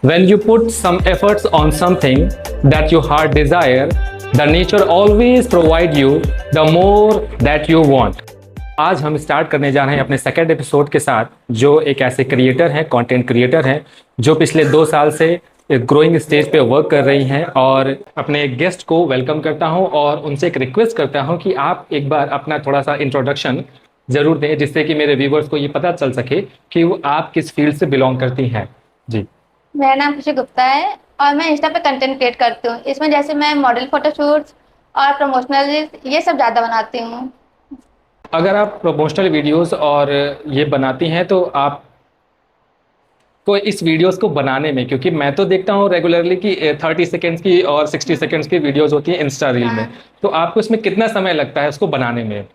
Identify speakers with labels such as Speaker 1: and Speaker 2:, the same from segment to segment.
Speaker 1: When you put some efforts on something that your heart desire, the nature always provide you the more that you want. आज हम start करने जा रहे हैं अपने second episode के साथ, जो एक ऐसे क्रिएटर हैं, कंटेंट क्रिएटर हैं, जो पिछले 2 साल से एक ग्रोइंग स्टेज पे वर्क कर रही हैं। और अपने गेस्ट को वेलकम करता हूं और उनसे एक रिक्वेस्ट करता हूं कि आप एक बार अपना थोड़ा सा इंट्रोडक्शन ज़रूर दें, जिससे कि मेरे व्यूवर्स को ये पता चल सके कि वो आप किस फील्ड से बिलोंग करती हैं। जी,
Speaker 2: मेरा नाम खुशी गुप्ता है और मैं इंस्टा पे कंटेंट क्रिएट करती हूँ। इसमें जैसे मैं मॉडल फोटोशूट्स और प्रमोशनल ये सब ज़्यादा बनाती हूँ।
Speaker 1: अगर आप प्रमोशनल वीडियोस और ये बनाती हैं तो आप को इस वीडियोस को बनाने में, क्योंकि मैं तो देखता हूँ रेगुलरली कि 30 सेकेंड्स की और 60 सेकेंड्स की वीडियोस होती हैं इंस्टा रील में, तो आपको इसमें कितना समय लगता है उसको बनाने में?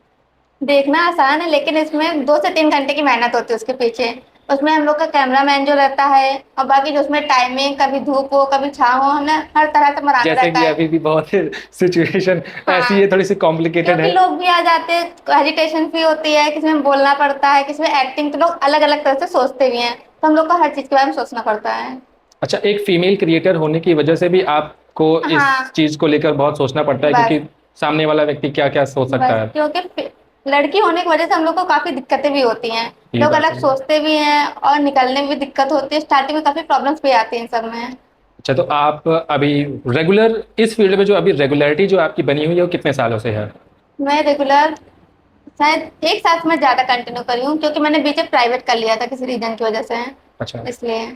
Speaker 2: देखना आसान है लेकिन इसमें 2 से 3 घंटे की मेहनत होती है उसके पीछे। उसमें हम लोग का कैमरामैन जो रहता है और बाकी जो उसमें टाइमिंग, कभी धूप हो कभी छाँव हो, हमने हर तरह से बनाना
Speaker 1: जैसे
Speaker 2: रहता
Speaker 1: कि
Speaker 2: है।
Speaker 1: अभी भी बहुत सिचुएशन ऐसी है, थोड़ी सी कॉम्प्लिकेटेड
Speaker 2: क्योंकि
Speaker 1: है।
Speaker 2: लोग भी आ जाते हैं, हेजिटेशन भी होती है, किसी में बोलना पड़ता है, किसी में एक्टिंग, तो लोग अलग अलग तरह से सोचते भी हैं, तो हम लोग को हर चीज़ के बारे में सोचना पड़ता है।
Speaker 1: अच्छा, एक फीमेल क्रिएटर होने की वजह से भी आपको इस चीज़ को लेकर बहुत सोचना पड़ता है, क्योंकि सामने वाला व्यक्ति क्या क्या सोच सकता है।
Speaker 2: क्योंकि लड़की होने की वजह से हम लोग को काफी दिक्कतें भी होती हैं, लोग अलग सोचते भी हैं और निकलने में भी दिक्कत होती है। स्टार्टिंग में काफी प्रॉब्लम्स भी आती हैं इन सब में।
Speaker 1: अच्छा, तो आप अभी रेगुलर इस फील्ड में जो अभी रेगुलरिटी जो आपकी बनी हुई है वो कितने सालों से है?
Speaker 2: मैं रेगुलर शायद 1 साल में ज्यादा कंटिन्यू करी हूँ, क्योंकि मैंने बीच में प्राइवेट कर लिया था किसी रीजन की वजह से।
Speaker 1: अच्छा,
Speaker 2: इसलिए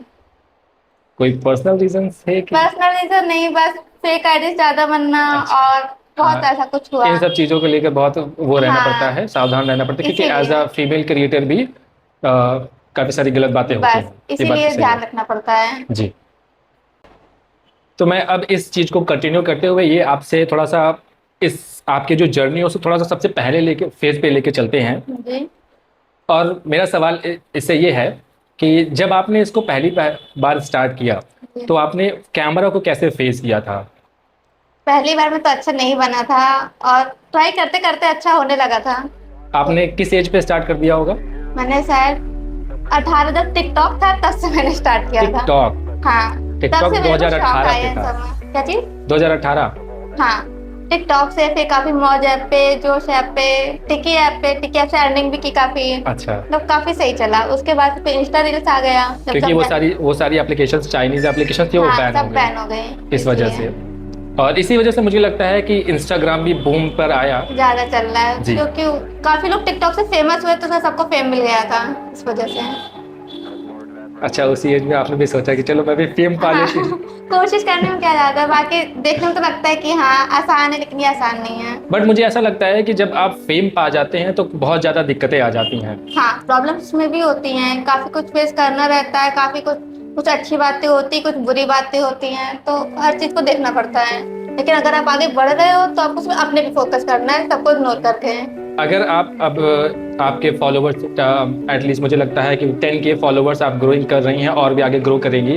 Speaker 1: कोई पर्सनल रीजन है कि?
Speaker 2: पर्सनल रीजन नहीं, बस फेक आईडी ज्यादा बनना।
Speaker 1: अच्छा।
Speaker 2: और बहुत ऐसा कुछ हुआ।
Speaker 1: इन सब चीज़ों को लेकर बहुत वो रहना पड़ता है, सावधान रहना पड़ता है, क्योंकि एज अ फीमेल क्रिएटर भी काफ़ी सारी गलत बातें होती हैं।
Speaker 2: इसीलिए ध्यान रखना पड़ता है।
Speaker 1: जी, तो मैं अब इस चीज़ को कंटिन्यू करते हुए ये आपसे थोड़ा सा इस आपके जो जर्नी है उसको थोड़ा सा सबसे पहले लेके फेज पे लेके चलते हैं।
Speaker 2: जी।
Speaker 1: और मेरा सवाल इससे ये है कि जब आपने इसको पहली बार स्टार्ट किया तो आपने कैमरा को कैसे फेस किया था?
Speaker 2: पहली बार में तो अच्छा नहीं बना था और ट्राई करते करते अच्छा होने लगा था।
Speaker 1: आपने किस एज पे स्टार्ट कर दिया होगा?
Speaker 2: मैंने शायद 18, जब टिकटॉक था तब से मैंने स्टार्ट किया था।
Speaker 1: टिकटॉक?
Speaker 2: हाँ,
Speaker 1: टिकटॉक 2018 पे था।
Speaker 2: क्या चीज?
Speaker 1: 2018?
Speaker 2: हाँ, टिकटॉक से फिर काफी मौज ऐप पे, जोश ऐप पे, टिकी ऐप से अर्निंग भी की काफी।
Speaker 1: अच्छा,
Speaker 2: तो काफी सही चला। उसके बाद फिर इंस्टा रील्स आ गया,
Speaker 1: क्योंकि वो सारी एप्लीकेशंस चाइनीज एप्लीकेशंस थी, वो बैन हो
Speaker 2: गए
Speaker 1: इस वजह से। और इसी वजह से मुझे लगता है कि इंस्टाग्राम भी बूम पर आया,
Speaker 2: ज्यादा चल रहा है, क्योंकि काफी लोग टिकटॉक से फेमस हुए तो सबको फेम मिल गया था इस वजह से।
Speaker 1: अच्छा, उसी एज में आपने भी सोचा कि चलो मैं भी फेम पा लेती हूँ।
Speaker 2: कोशिश करने में क्या जाता है, बाकी देखने में तो लगता है कि हाँ आसान है, लेकिन ये आसान नहीं है।
Speaker 1: बट मुझे ऐसा लगता है कि जब आप फेम पा जाते हैं तो बहुत ज्यादा दिक्कतें आ जाती हैं।
Speaker 2: हाँ, प्रॉब्लम्स में भी होती हैं, काफी कुछ फेस करना रहता है, काफी कुछ अच्छी बातें होती, कुछ बुरी बातें होती हैं, तो हर चीज को देखना पड़ता है। लेकिन अगर आप आगे बढ़ रहे हो तो आपको उसमें अपने भी फोकस करना है, सबको इग्नोर करके। अगर
Speaker 1: आप अब आपके फॉलोवर्स एटलीस्ट मुझे लगता है कि 10K फॉलोवर्स आप ग्रोइंग कर रही हैं और भी आगे ग्रो करेंगी,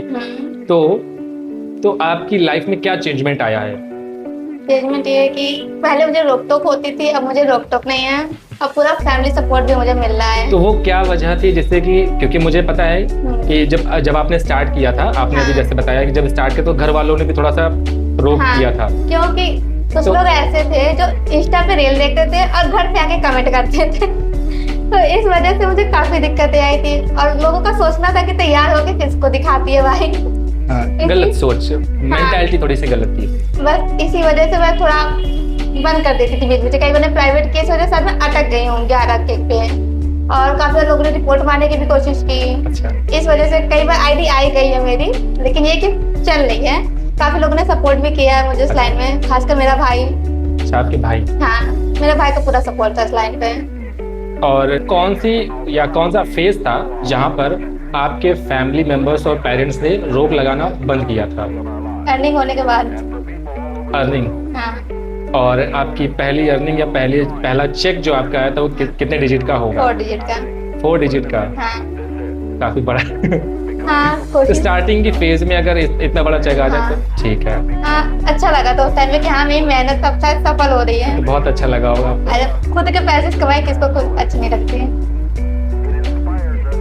Speaker 1: तो आपकी लाइफ में क्या चेंजमेंट आया है?
Speaker 2: चेंजमेंट ये है कि पहले मुझे रोक टोक होती थी, अब मुझे रोक टोक नहीं है, अब पूरा फैमिली सपोर्ट भी मुझे मिल रहा है।
Speaker 1: तो वो क्या वजह थी, जिससे कि क्योंकि मुझे पता है कि जब आपने स्टार्ट किया था, आपने अभी जैसे बताया कि जब स्टार्ट किया तो घर वालों ने भी थोड़ा सा रोक किया था,
Speaker 2: क्योंकि कुछ लोग ऐसे थे जो इंस्टा पे रील देखते थे और घर पे आके कमेंट करते थे। तो इस वजह से मुझे काफी दिक्कतें आई थी और लोगों का सोचना था कि तैयार होके किसको दिखाती है भाई।
Speaker 1: गलत सोच, मेंटालिटी थोड़ी सी गलत थी।
Speaker 2: बस इसी वजह से मैं थोड़ा बंद कर देती थी बीच में। कई मैंने प्राइवेट केस वजह से मैं अटक गई हूँ 11 केक पे, और काफी लोगों ने रिपोर्ट मारने की भी कोशिश की।
Speaker 1: अच्छा।
Speaker 2: इस वजह से कई बार आईडी आई गई है मेरी, लेकिन ये कि चल रही है। काफी लोगों ने सपोर्ट भी किया है मुझे इस लाइन में, खासकर मेरा भाई।
Speaker 1: अच्छा, आपके भाई?
Speaker 2: हाँ, मेरे भाई का पूरा सपोर्ट था इस लाइन पे।
Speaker 1: और कौन सा फेज था जहाँ पर आपके फैमिली मेंबर्स और पेरेंट्स ने रोक लगाना बंद किया था?
Speaker 2: अर्निंग होने के बाद।
Speaker 1: अर्निंग? हाँ। और आपकी पहली अर्निंग या पहला चेक जो आपका आया था वो कितने डिजिट का होगा?
Speaker 2: 4 डिजिट का।
Speaker 1: 4 डिजिट का?
Speaker 2: हाँ।
Speaker 1: काफी बड़ा।
Speaker 2: हाँ,
Speaker 1: तो स्टार्टिंग की फेज में अगर इतना बड़ा चेक आ जाए तो ठीक है।
Speaker 2: हाँ, अच्छा लगा तो उस टाइम में कि हाँ मेरी मेहनत सब शायद सफल हो रही है।
Speaker 1: तो बहुत अच्छा लगा होगा।
Speaker 2: अरे खुद के पैसे कमाए किसको खुद अच्छी नहीं लगती।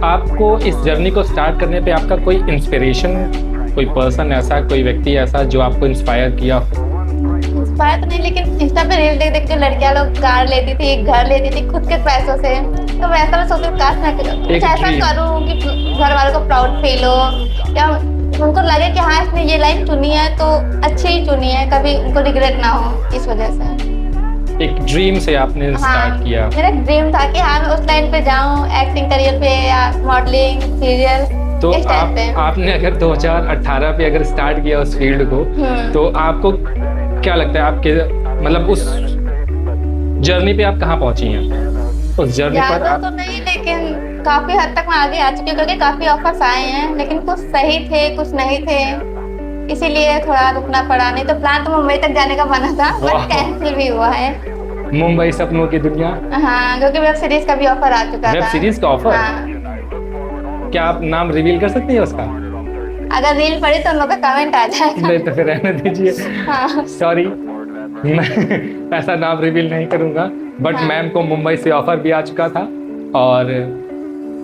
Speaker 1: आपको इस जर्नी को स्टार्ट करने पे आपका कोई इंस्पिरेशन कोई पर्सन ऐसा, कोई व्यक्ति ऐसा जो आपको इंस्पायर किया हो?
Speaker 2: इंस्पायर तो नहीं, लेकिन इंस्टा पे रील देख देख के लड़कियां लोग कार लेती थी, एक घर लेती थी खुद के पैसों से। तो वैसा मैं सोचती हूँ काश मैं कुछ ऐसा
Speaker 1: dream।
Speaker 2: करूँ कि घर वालों को प्राउड फील हो, या उनको लगे कि हाँ इसने ये लाइन चुनी है तो अच्छी ही चुनी है, कभी उनको रिग्रेट ना हो इस वजह से।
Speaker 1: एक ड्रीम से आपने स्टार्ट किया।
Speaker 2: मेरा ड्रीम था कि हाँ मैं उस लाइन पे जाऊँ, एक्टिंग करियर पे या मॉडलिंग, सीरियल,
Speaker 1: तो
Speaker 2: इस टाइप पे।
Speaker 1: आपने अगर 2018 पे अगर स्टार्ट किया उस फील्ड को, तो आपको क्या लगता है आपके मतलब उस जर्नी पे आप कहाँ पहुंची हैं? उस जर्नी पर
Speaker 2: ज्यादा
Speaker 1: आप
Speaker 2: तो नहीं, लेकिन काफी हद तक मैं आगे आ चुकी हूँ, क्योंकि काफी ऑफर्स आए हैं, लेकिन कुछ सही थे कुछ नहीं थे, इसीलिए थोड़ा रुकना पड़ा। नहीं तो प्लान तो मुंबई तक जाने का बना था,
Speaker 1: वाह।
Speaker 2: बट कैंसिल भी हुआ है।
Speaker 1: मुंबई सपनों की दुनिया।
Speaker 2: हाँ, क्योंकि वेब सीरीज का भी ऑफर आ चुका
Speaker 1: वेब
Speaker 2: था।
Speaker 1: सीरीज का ऑफर?
Speaker 2: हाँ।
Speaker 1: क्या आप नाम रिवील कर सकते हैं उसका?
Speaker 2: अगर रील पड़ी तो उन लोग का कमेंट आ जाएगा।
Speaker 1: नहीं तो फिर रहने दीजिए,
Speaker 2: हाँ।
Speaker 1: सॉरी। मैं ऐसा नाम रिवील नहीं करूंगा, बट
Speaker 2: हाँ।
Speaker 1: मैम को मुंबई से ऑफर भी आ चुका था और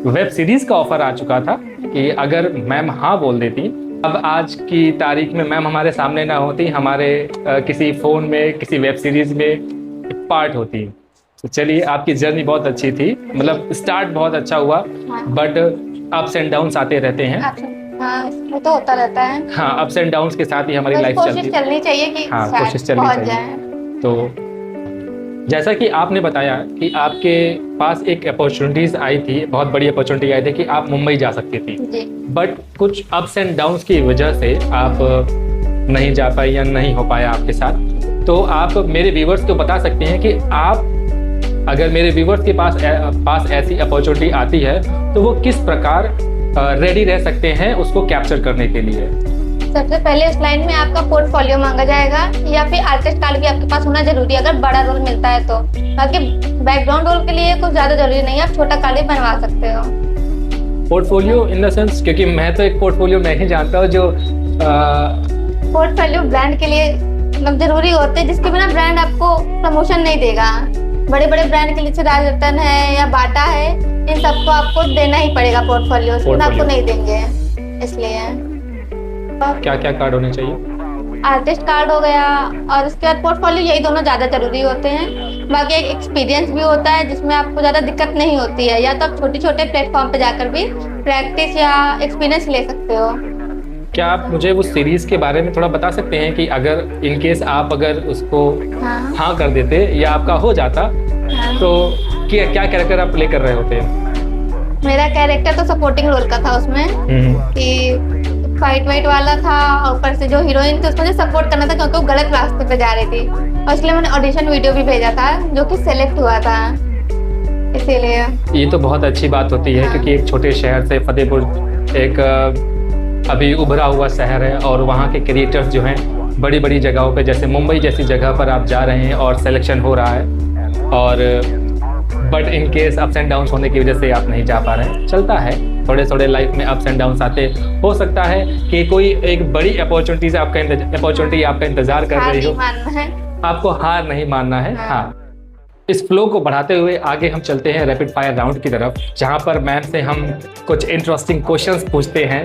Speaker 1: वेब सीरीज का ऑफर आ चुका था कि अगर मैम हाँ बोल देती, अब आज की तारीख में मैम हमारे सामने ना होती, हमारे किसी फोन में किसी वेब सीरीज में पार्ट होती। तो चलिए, आपकी जर्नी बहुत अच्छी थी, मतलब स्टार्ट बहुत अच्छा हुआ,
Speaker 2: हाँ।
Speaker 1: बट अप्स एंड डाउन्स आते रहते हैं।
Speaker 2: हाँ, वो तो होता रहता है।
Speaker 1: हाँ, अप्स एंड डाउन्स के साथ ही हमारी
Speaker 2: बस
Speaker 1: लाइफ चलती
Speaker 2: कोशिश
Speaker 1: है।
Speaker 2: चलनी चाहिए कि
Speaker 1: हाँ,
Speaker 2: शायद
Speaker 1: कोशिश चलनी
Speaker 2: पहुंच
Speaker 1: चाहिए।
Speaker 2: जाए।
Speaker 1: तो जैसा कि आपने बताया कि आपके पास एक अपॉर्चुनिटीज आई थी, बहुत बड़ी अपॉर्चुनिटी आई थी कि आप मुंबई जा सकती थी,
Speaker 2: जी।
Speaker 1: बट कुछ अप्स एंड डाउन्स की वजह से आप नहीं जा पाई या नहीं हो पाया आपके साथ। तो आप मेरे व्यूवर्स को बता सकते हैं कि आप अगर मेरे व्यूवर्स के पास ऐसी अपॉर्चुनिटी आती है तो वो किस प्रकार रेडी रह सकते हैं उसको कैप्चर करने के लिए?
Speaker 2: सबसे पहले उस लाइन में आपका पोर्टफोलियो मांगा जाएगा, या फिर आर्टिस्ट कार्ड भी आपके पास होना जरूरी है अगर बड़ा रोल मिलता है तो। बाकी बैकग्राउंड रोल के लिए कुछ ज्यादा जरूरी नहीं है, आप छोटा कार्ड भी बनवा सकते हो।
Speaker 1: पोर्टफोलियो इन द सेंस, क्योंकि मैं तो एक पोर्टफोलियो मैं ही जानता हूँ जो
Speaker 2: पोर्टफोलियो ब्रांड के लिए मतलब जरूरी होते हैं, जिसके बिना ब्रांड आपको प्रमोशन नहीं देगा। बड़े बड़े ब्रांड के लिए जैसे राज रतन है या बाटा है, इन सबको आपको देना ही पड़ेगा पोर्टफोलियो, उसके बिना आपको नहीं देंगे। इसलिए
Speaker 1: क्या क्या कार्ड होने चाहिए?
Speaker 2: आर्टिस्ट कार्ड हो गया, और उसके बाद पोर्टफोलियो, यही दोनों ज्यादा जरूरी होते हैं। बाकी एक एक्सपीरियंस भी होता है जिसमें आपको ज्यादा दिक्कत नहीं होती है, या तो आप छोटे छोटे प्लेटफॉर्म पे जाकर भी प्रैक्टिस या एक्सपीरियंस ले सकते हो।
Speaker 1: क्या आप मुझे उस सीरीज के बारे में थोड़ा बता सकते हैं कि अगर इन केस आप अगर उसको हाँ कर देते या आपका हो जाता, तो क्या क्या कैरेक्टर आप प्ले कर रहे होते?
Speaker 2: मेरा कैरेक्टर तो सपोर्टिंग रोल का था उसमें, कि फाइट वाइट वाला था, और ऊपर से जो हीरोइन थी उसको मुझे सपोर्ट करना था, क्योंकि वो गलत रास्ते पे जा रही थी, और इसलिए मैंने ऑडिशन वीडियो भी भेजा था जो कि सिलेक्ट हुआ था, इसीलिए।
Speaker 1: ये तो बहुत अच्छी बात होती है, क्योंकि एक छोटे शहर से फतेहपुर एक अभी उभरा हुआ शहर है, और वहाँ के क्रिएटर्स जो हैं बड़ी बड़ी जगहों पे, जैसे मुंबई जैसी जगह पर आप जा रहे हैं और सिलेक्शन हो रहा है, और but in case ups and downs होने की वजह से आप नहीं जा पा रहे हैं। चलता है, थोड़े थोड़े लाइफ में अप्स एंड डाउन्स आते। हो सकता है कि कोई एक बड़ी अपॉर्चुनिटी आपका इंतजार कर रही हो, आपको हार नहीं मानना है। हाँ, इस फ्लो को बढ़ाते हुए आगे हम चलते हैं रैपिड फायर राउंड की तरफ, जहां पर मैम से हम कुछ इंटरेस्टिंग क्वेश्चंस पूछते हैं,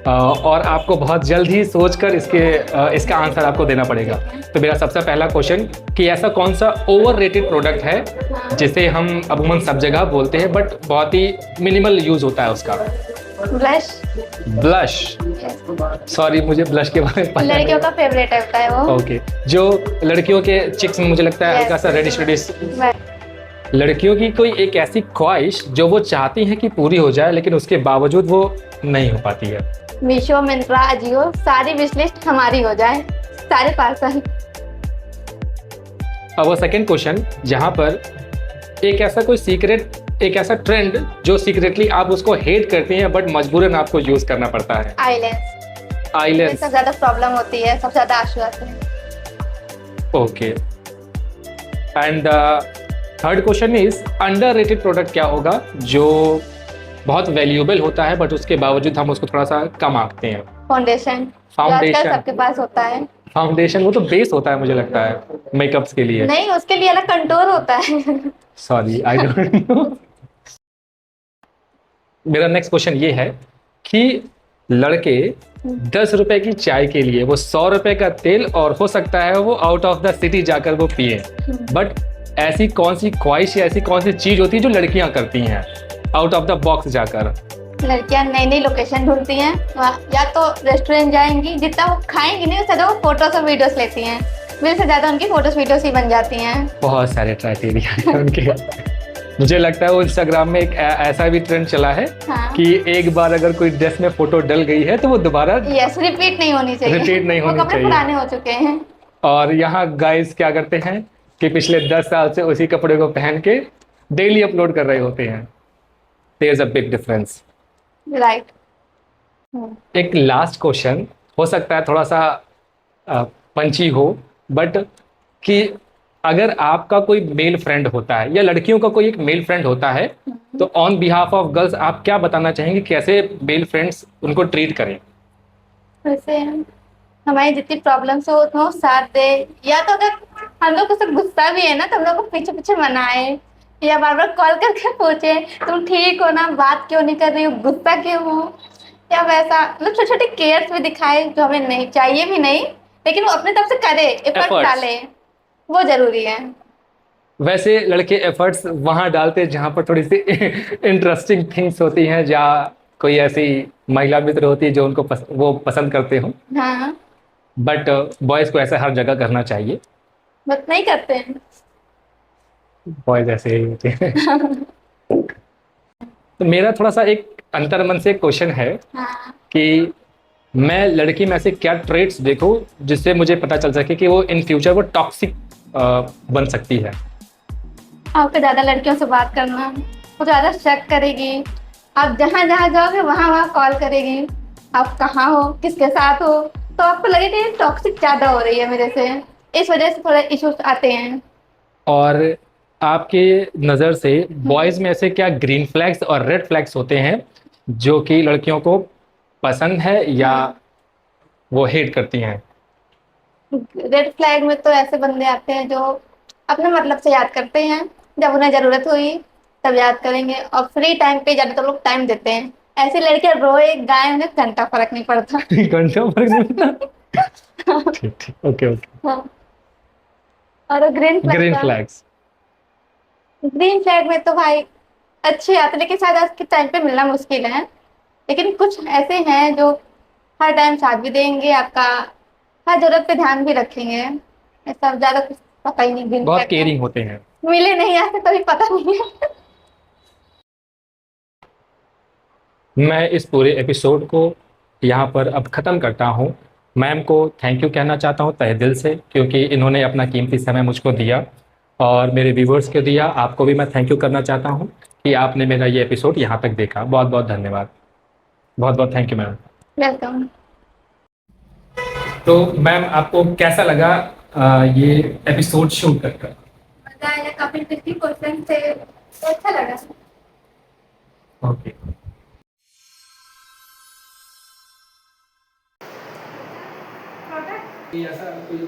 Speaker 1: और आपको बहुत जल्द ही सोचकर इसका आंसर आपको देना पड़ेगा। तो मेरा सबसे पहला क्वेश्चन कि ऐसा कौन सा ओवररेटेड प्रोडक्ट है जिसे हम अमूमन सब जगह बोलते हैं बट बहुत ही मिनिमल यूज होता है उसका? ब्लश। सॉरी, मुझे ब्लश के बारे में पता नहीं।
Speaker 2: लड़कियों का फेवरेट होता है वो।
Speaker 1: ओके, जो लड़कियों के चिक्स में मुझे लगता है हल्का सा रेडिश रेडिश। लड़कियों की कोई एक ऐसी ख्वाहिश जो वो चाहती हैं कि पूरी हो जाए, लेकिन उसके बावजूद वो नहीं हो पाती है?
Speaker 2: मीशो, मिंत्रा, अजियो, सारी विश लिस्ट हमारी हो जाए, सारे पार्सल।
Speaker 1: अब वो सेकंड क्वेश्चन, जहां पर एक ऐसा ट्रेंड जो सीक्रेटली आप उसको हेट करती हैं बट मजबूरन आपको यूज करना पड़ता है? आईलेंस।
Speaker 2: सबसे ज्यादा प्रॉब्लम होती है, सबसे ज्यादा आंसू आते हैं।
Speaker 1: Okay, and third question is underrated product क्या होगा जो बहुत वैल्यूएबल होता है बट उसके बावजूद हम उसको थोड़ा सा कम आंकते हैं?
Speaker 2: फाउंडेशन। सबके पास होता है।
Speaker 1: फाउंडेशन वो तो बेस होता है मुझे लगता है मेकअप्स के लिए।
Speaker 2: नहीं, उसके लिए अलग कंटूर होता है।
Speaker 1: Sorry, I don't know. मेरा नेक्स्ट क्वेश्चन ये है कि लड़के 10 रुपए की चाय के लिए वो 100 रुपए का तेल, और हो सकता है वो आउट ऑफ द सिटी जाकर वो पिए। बट ऐसी कौन सी ख्वाहिश या ऐसी कौन सी चीज होती है जो लड़कियां करती हैं आउट ऑफ द बॉक्स जाकर?
Speaker 2: लड़कियां नई नई लोकेशन ढूंढती हैं, या तो रेस्टोरेंट जाएंगी, जितना वो खाएंगी नहीं उससे ज्यादा वो फोटोज और वीडियोस लेती हैं, मेरे से ज्यादा उनकी फोटोज वीडियोस ही बन जाती हैं।
Speaker 1: बहुत सारे क्राइटेरिया हैं उनके। मुझे लगता है वो इंस्टाग्राम में एक ऐसा भी ट्रेंड चला है
Speaker 2: हाँ।
Speaker 1: कि एक बार अगर कोई ड्रेस में फोटो डल गई है तो वो दोबारा
Speaker 2: यस, रिपीट नहीं होनी चाहिए।
Speaker 1: रिपीट नहीं होनी
Speaker 2: वो कपड़े
Speaker 1: चाहिए।
Speaker 2: पुराने हो चुके हैं।
Speaker 1: और यहाँ गाइस क्या करते हैं कि पिछले 10 साल से उसी कपड़े को पहन के डेली अपलोड कर रहे होते हैं। There is a big difference.
Speaker 2: Right.
Speaker 1: एक लास्ट क्वेश्चन, हो सकता है थोड़ा सा पंची हो, बट कि अगर आपका कोई मेल फ्रेंड होता है या लड़कियों का कोई एक मेल फ्रेंड होता है, तो ऑन बिहाफ ऑफ गर्ल्स आप क्या बताना चाहेंगे कैसे मेल फ्रेंड्स उनको ट्रीट करें?
Speaker 2: वैसे हमारी जितनी प्रॉब्लम्स हो उतना वो साथ दे, या तो अगर हम लोग उससे गुस्सा भी है ना तो हम लोग को पीछे पीछे मनाए, या बार बार कॉल करके पूछे तुम ठीक हो ना, बात क्यों नहीं कर रही हो, गुस्सा क्यों हो, या वैसा मतलब छोटे छोटे केयर्स भी दिखाए जो हमें नहीं चाहिए भी नहीं, लेकिन वो अपने तरफ से करे, एफर्ट
Speaker 1: Efforts.
Speaker 2: डाले, वो जरूरी है।
Speaker 1: वैसे लड़के एफर्ट्स वहां डालते हैं जहां पर थोड़ी सी इंटरेस्टिंग थिंग्स होती हैं, जहाँ कोई ऐसी महिला मित्र होती है जो उनको वो पसंद करते हो।
Speaker 2: हाँ,
Speaker 1: बट बॉयज को ऐसा हर जगह करना चाहिए।
Speaker 2: बट नहीं करते हैं।
Speaker 1: बॉयज ऐसे ही होते हैं। तो मेरा थोड़ा सा एक अंतर्मन से क्वेश्चन है
Speaker 2: हाँ,
Speaker 1: कि मैं लड़की में ऐसे क्या ट्रेट्स देखूं जिससे मुझे पता चल सके कि वो इन फ्यूचर वो टॉक्सिक बन सकती है।
Speaker 2: आपको ज्यादा लड़कियों से बात करना, वो ज्यादा शक करेगी, आप जहाँ जहाँ जाओगे वहाँ वहाँ कॉल करेगी, आप कहाँ हो, किसके साथ हो, तो आपको लगेगा ये टॉक्सिक ज्यादा हो रही है मेरे से, इस वजह से थोड़े इश्यूज आते हैं।
Speaker 1: और आपके नज़र से बॉयज़ में ऐसे क्या ग्रीन फ्लैग्स और रेड फ्लैग्स होते हैं जो कि लड़कियों को पसंद है या वो हेट करती हैं?
Speaker 2: रेड फ्लैग में तो ऐसे बंदे आते हैं जो अपने मतलब से याद करते हैं, जब उन्हें जरूरत हुई तब याद करेंगे, और फ्री टाइम पे ज्यादा तो लोग टाइम देते हैं। ऐसे लड़के रोए गाए उन्हें घंटा फर्क नहीं पड़ता।
Speaker 1: घंटों फर्क नहीं पड़ता। ठीक ठीक, ओके ओके।
Speaker 2: हाँ। और green
Speaker 1: green
Speaker 2: flag,
Speaker 1: flags.
Speaker 2: Green flag में तो भाई अच्छे आते, लेकिन शायद आज के टाइम पे मिलना मुश्किल है, लेकिन कुछ ऐसे हैं जो हर टाइम साथ भी देंगे आपका, हर जरूरत पे ध्यान भी रखेंगे। ऐसा ज्यादा कुछ पता ही नहीं ग्रीन
Speaker 1: बहुत
Speaker 2: फ्लैग का।
Speaker 1: केयरिंग होते हैं।
Speaker 2: मिले नहीं आज तक, कभी पता नहीं है।
Speaker 1: मैं इस पूरे एपिसोड को यहाँ पर अब ख़त्म करता हूँ। मैम को थैंक यू कहना चाहता हूँ तहे दिल से, क्योंकि इन्होंने अपना कीमती समय मुझको दिया और मेरे व्यूवर्स को दिया। आपको भी मैं थैंक यू करना चाहता हूँ कि आपने मेरा ये एपिसोड यहाँ तक देखा। बहुत बहुत धन्यवाद। बहुत बहुत थैंक यू मैम।
Speaker 2: वेलकम।
Speaker 1: तो मैम आपको कैसा लगा ये एपिसोड शूट कर?
Speaker 2: मजा आया, काफी इंटरेस्टिंग क्वेश्चन थे, तो अच्छा लगा।
Speaker 1: ओके। ऐसा कोई